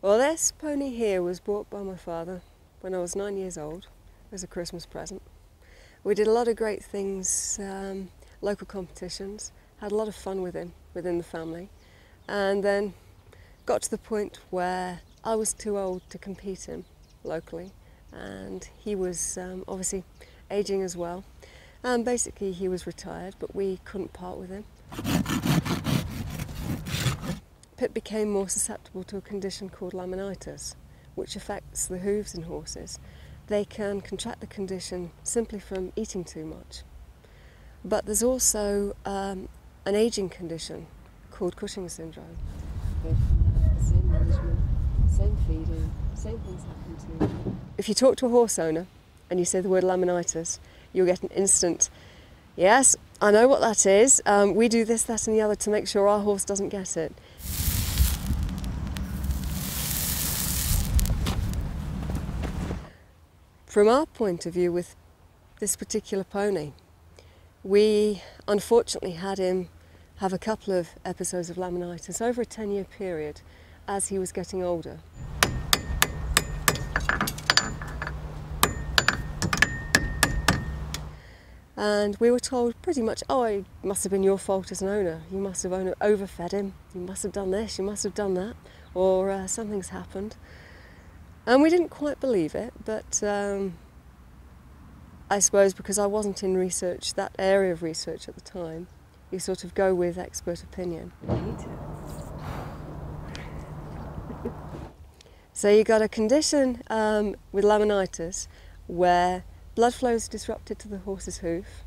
Well, this pony here was bought by my father when I was 9 years old as a Christmas present. We did a lot of great things, local competitions, had a lot of fun with him within the family, and then got to the point where I was too old to compete him locally, and he was obviously aging as well, and basically he was retired, but we couldn't part with him. Pip became more susceptible to a condition called laminitis, which affects the hooves in horses. They can contract the condition simply from eating too much. But there's also an ageing condition called Cushing syndrome. Same management, same feeding, same things happen to you. If you talk to a horse owner and you say the word laminitis, you'll get an instant, yes, I know what that is. We do this, that and the other to make sure our horse doesn't get it. From our point of view with this particular pony, we unfortunately had him have a couple of episodes of laminitis over a 10-year period as he was getting older. And we were told pretty much, oh, it must have been your fault as an owner. You must have overfed him, you must have done this, you must have done that, or something's happened. And we didn't quite believe it, but I suppose because I wasn't in research, that area of research at the time, you sort of go with expert opinion. So you got a condition with laminitis where blood flow is disrupted to the horse's hoof.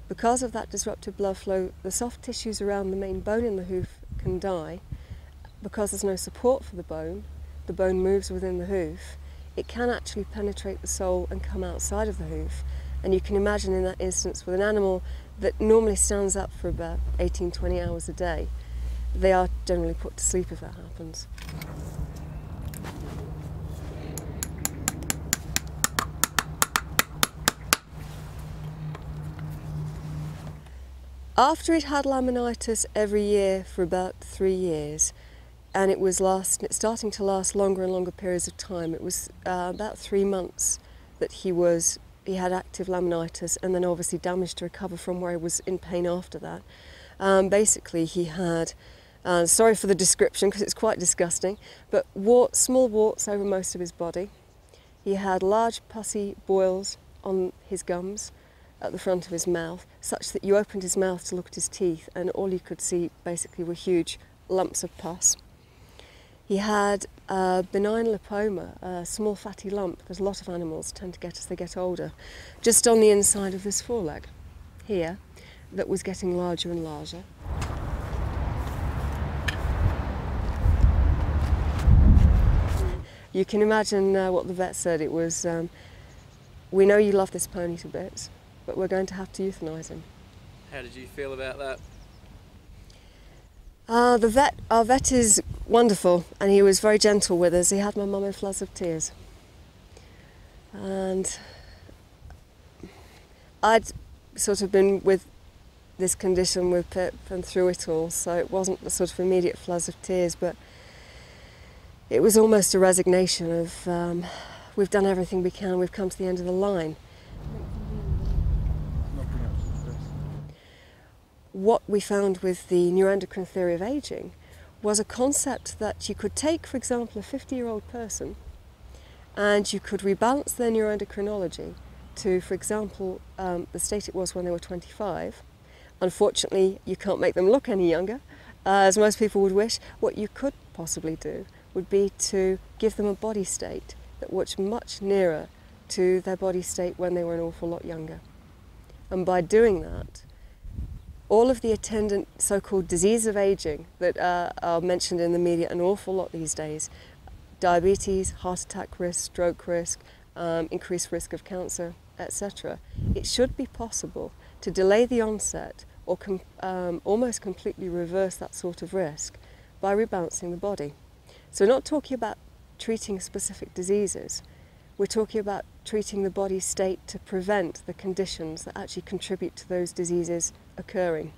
Because of that disrupted blood flow, the soft tissues around the main bone in the hoof can die. Because there's no support for the bone moves within the hoof, it can actually penetrate the sole and come outside of the hoof. And you can imagine in that instance with an animal that normally stands up for about 18-20 hours a day, they are generally put to sleep if that happens. After he'd had laminitis every year for about 3 years, and it was starting to last longer and longer periods of time. It was about 3 months that he had active laminitis, and then obviously damage to recover from where he was in pain after that. Basically he had, sorry for the description because it's quite disgusting, but small warts over most of his body. He had large pussy boils on his gums at the front of his mouth, such that you opened his mouth to look at his teeth and all you could see basically were huge lumps of pus. He had a benign lipoma, a small fatty lump that a lot of animals tend to get as they get older, just on the inside of this foreleg here, that was getting larger and larger. You can imagine what the vet said. It was, we know you love this pony to bits, but we're going to have to euthanise him. How did you feel about that? Our vet is wonderful, and he was very gentle with us. He had my mum in floods of tears. And I'd sort of been with this condition with Pip and through it all, so it wasn't the sort of immediate floods of tears, but it was almost a resignation of we've done everything we can, we've come to the end of the line. What we found with the neuroendocrine theory of aging was a concept that you could take, for example, a 50-year-old person and you could rebalance their neuroendocrinology to, for example, the state it was when they were 25. Unfortunately, you can't make them look any younger, as most people would wish. What you could possibly do would be to give them a body state that was much nearer to their body state when they were an awful lot younger. And by doing that, all of the attendant so-called diseases of aging that are mentioned in the media an awful lot these days, diabetes, heart attack risk, stroke risk, increased risk of cancer, etc. It should be possible to delay the onset or almost completely reverse that sort of risk by rebalancing the body. So we're not talking about treating specific diseases, we're talking about treating the body state to prevent the conditions that actually contribute to those diseases occurring.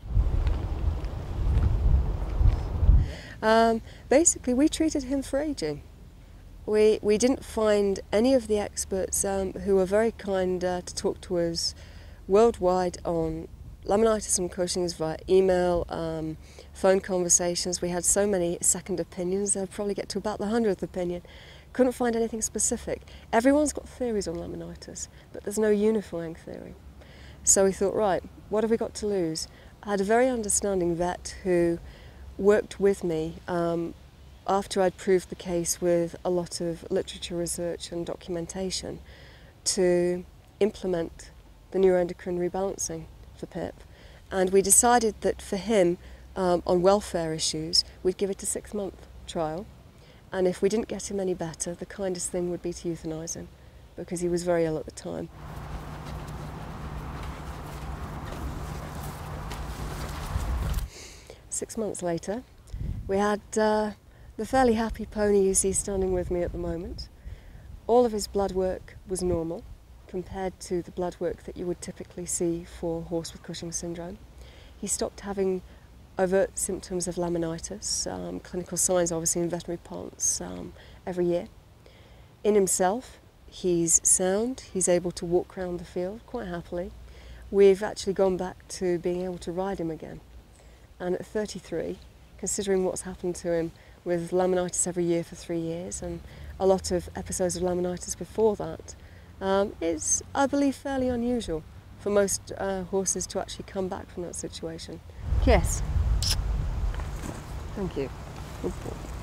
Basically, we treated him for aging. We didn't find any of the experts who were very kind to talk to us worldwide on laminitis and Cushing's via email, phone conversations. We had so many second opinions, they'll probably get to about the 100th opinion. Couldn't find anything specific. Everyone's got theories on laminitis, but there's no unifying theory. So we thought, right, what have we got to lose? I had a very understanding vet who worked with me after I'd proved the case with a lot of literature research and documentation to implement the neuroendocrine rebalancing for PIP. And we decided that for him, on welfare issues, we'd give it a 6-month trial. And if we didn't get him any better, the kindest thing would be to euthanize him, because he was very ill at the time. Six months later, we had the fairly happy pony you see standing with me at the moment. All of his blood work was normal compared to the blood work that you would typically see for a horse with Cushing's syndrome. He stopped having overt symptoms of laminitis, clinical signs obviously in veterinary parlance every year. In himself, he's sound, he's able to walk around the field quite happily. We've actually gone back to being able to ride him again. And at 33, considering what's happened to him with laminitis every year for 3 years and a lot of episodes of laminitis before that, it's, I believe, fairly unusual for most horses to actually come back from that situation. Yes. Thank you. Good boy.